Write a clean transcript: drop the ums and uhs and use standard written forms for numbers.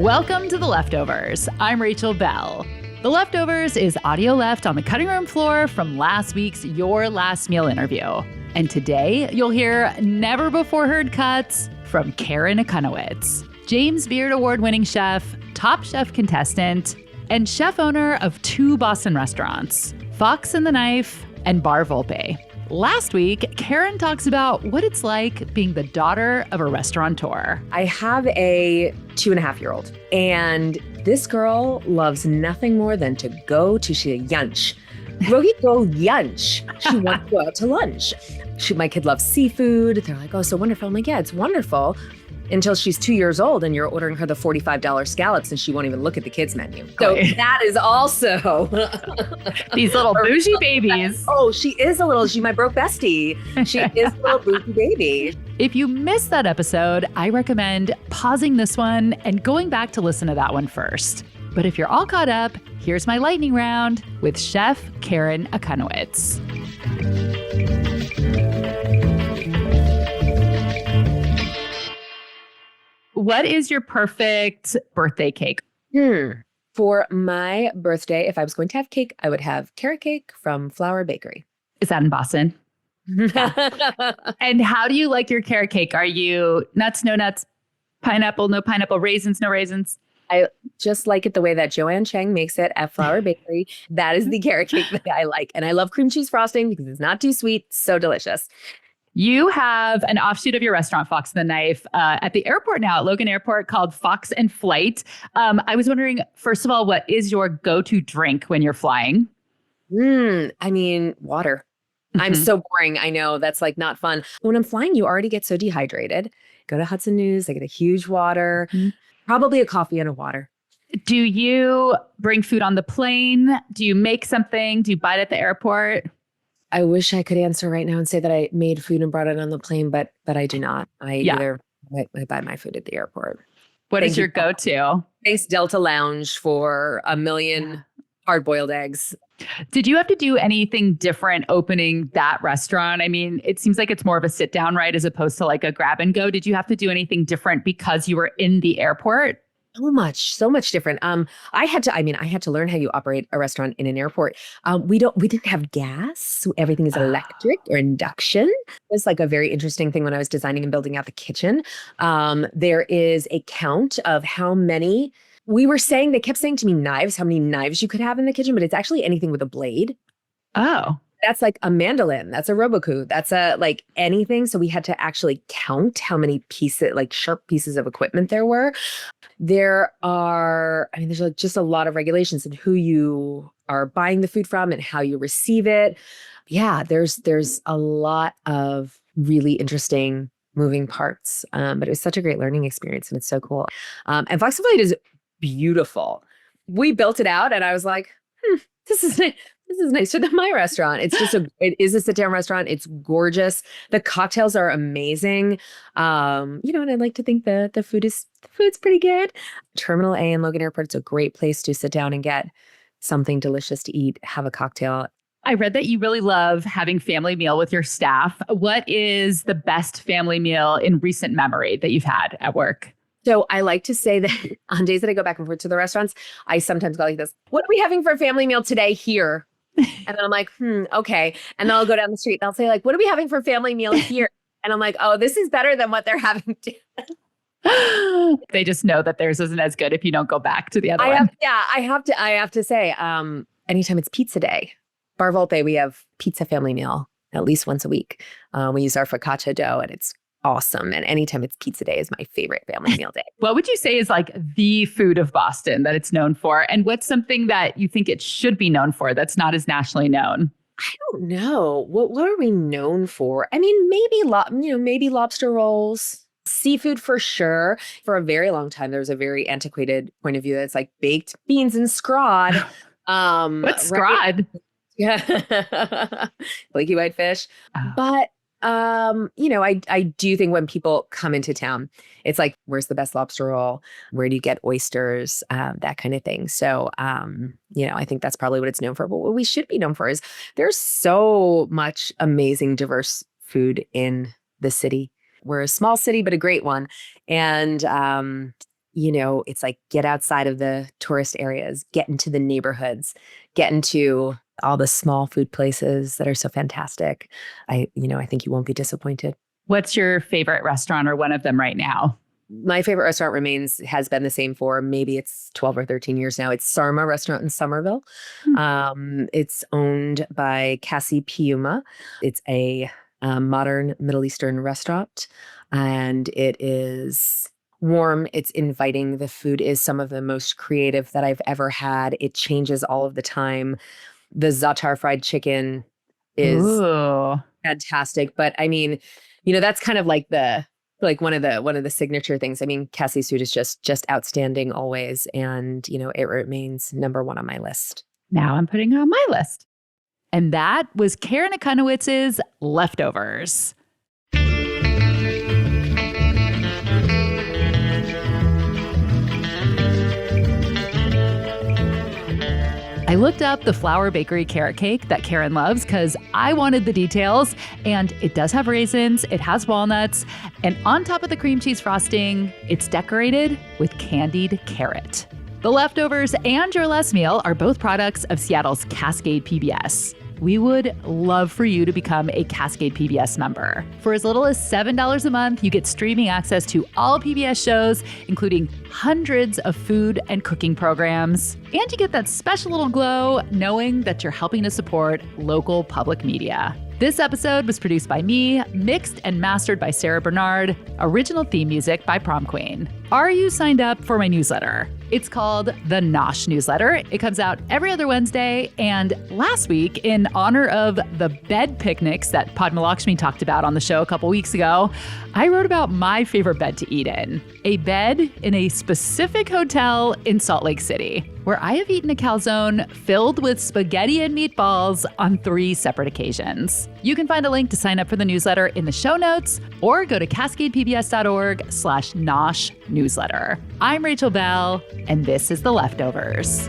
Welcome to The Leftovers. I'm Rachel Bell. The Leftovers is audio left on the cutting room floor from last week's Your Last Meal interview. And today, you'll hear never-before-heard cuts from Karen Akunowicz, James Beard Award-winning chef, Top Chef contestant, and chef owner of 2 Boston restaurants, Fox and the Knife and Bar Vulpe. Last week, Karen talks about what it's like being the daughter of a restaurateur. I have a 2.5-year-old, and this girl loves nothing more than to go to lunch. Go lunch. She wants to go out to lunch. My kid loves seafood. They're like, oh, so wonderful. I'm like, yeah, it's wonderful. Until she's 2 years old and you're ordering her the $45 scallops and she won't even look at the kids menu. So that is also these little bougie babies. Oh, she is a little, she's my broke bestie. She is a little bougie baby. If you missed that episode, I recommend pausing this one and going back to listen to that one first. But if you're all caught up, here's my lightning round with Chef Karen Akunowicz. What is your perfect birthday cake? For my birthday, if I was going to have cake, I would have carrot cake from Flower Bakery. Is that in Boston? And how do you like your carrot cake? Are you nuts, no nuts, pineapple, no pineapple, raisins, no raisins? I just like it the way that Joanne Chang makes it at Flower Bakery. That is the carrot cake that I like. And I love cream cheese frosting because it's not too sweet. So delicious. You have an offshoot of your restaurant, Fox and the Knife, at the airport now, at Logan Airport, called Fox and Flight. I was wondering, first of all, what is your go-to drink when you're flying? Water. Mm-hmm. I'm so boring. I know that's like not fun. When I'm flying, you already get so dehydrated. Go to Hudson News. I get a huge water, probably a coffee and a water. Do you bring food on the plane? Do you make something? Do you buy it at the airport? I wish I could answer right now and say that I made food and brought it on the plane, but I do not. I buy my food at the airport. What is your go-to? Thanks Delta Lounge for a million hard-boiled eggs. Did you have to do anything different opening that restaurant? I mean, it seems like it's more of a sit-down, right, as opposed to like a grab and go. Did you have to do anything different because you were in the airport? So much different. I had to learn how you operate a restaurant in an airport. We didn't have gas, so everything is electric or induction. It's like a very interesting thing when I was designing and building out the kitchen. There is a count of how many they kept saying to me knives, how many knives you could have in the kitchen, but it's actually anything with a blade. Oh. That's like a mandolin. That's a robocoup. That's anything. So we had to actually count how many sharp pieces of equipment there were. There's like just a lot of regulations in who you are buying the food from and how you receive it. Yeah, there's a lot of really interesting moving parts. But it was such a great learning experience and it's so cool. And Fox and Flight is beautiful. We built it out and I was like, this is nicer than my restaurant. It is a sit-down restaurant. It's gorgeous. The cocktails are amazing. And I like to think that the food's pretty good. Terminal A in Logan Airport, it's a great place to sit down and get something delicious to eat, have a cocktail. I read that you really love having family meal with your staff. What is the best family meal in recent memory that you've had at work? So I like to say that on days that I go back and forth to the restaurants, I sometimes go like this, what are we having for a family meal today here? And then I'm like, okay. And then I'll go down the street and I'll say like, what are we having for a family meal here? And I'm like, oh, this is better than what they're having. They just know that theirs isn't as good if you don't go back to the other one. I have to say, anytime it's pizza day, Bar Vulpe, we have pizza family meal at least once a week. We use our focaccia dough and it's awesome. And anytime it's pizza day is my favorite family meal day. What would you say is like the food of Boston that it's known for? And what's something that you think it should be known for that's not as nationally known? I don't know. What are we known for? I mean, maybe lobster rolls, seafood for sure. For a very long time, there was a very antiquated point of view that's like baked beans and scrod. What's scrod? Yeah. Flaky white fish. But I do think when people come into town, it's like, where's the best lobster roll? Where do you get oysters? That kind of thing. So, I think that's probably what it's known for. But what we should be known for is there's so much amazing, diverse food in the city. We're a small city, but a great one. And it's like get outside of the tourist areas, get into the neighborhoods, get into all the small food places that are so fantastic. I think you won't be disappointed. What's your favorite restaurant or one of them right now? My favorite restaurant has been the same for maybe it's 12 or 13 years now. It's Sarma Restaurant in Somerville. It's owned by Cassie Piuma. It's a modern Middle Eastern restaurant, and it is warm. It's inviting. The food is some of the most creative that I've ever had. It changes all of the time. The za'atar fried chicken is fantastic. But I mean, that's kind of like one of the signature things. I mean, Cassie's food is just outstanding always. And, it remains number one on my list. Now I'm putting it on my list. And that was Karen Akunowicz's Leftovers. I looked up the flour bakery carrot cake that Karen loves because I wanted the details, and it does have raisins, it has walnuts, and on top of the cream cheese frosting, it's decorated with candied carrot. The Leftovers and Your Last Meal are both products of Seattle's Cascade PBS. We would love for you to become a Cascade PBS member. For as little as $7 a month, you get streaming access to all PBS shows, including hundreds of food and cooking programs. And you get that special little glow knowing that you're helping to support local public media. This episode was produced by me, mixed and mastered by Sarah Bernard, original theme music by Prom Queen. Are you signed up for my newsletter? It's called the Nosh Newsletter. It comes out every other Wednesday. And last week, in honor of the bed picnics that Padma Lakshmi talked about on the show a couple weeks ago, I wrote about my favorite bed to eat in. A bed in a specific hotel in Salt Lake City, where I have eaten a calzone filled with spaghetti and meatballs on 3 separate occasions. You can find a link to sign up for the newsletter in the show notes or go to cascadepbs.org/Nosh newsletter. I'm Rachel Bell, and this is The Leftovers.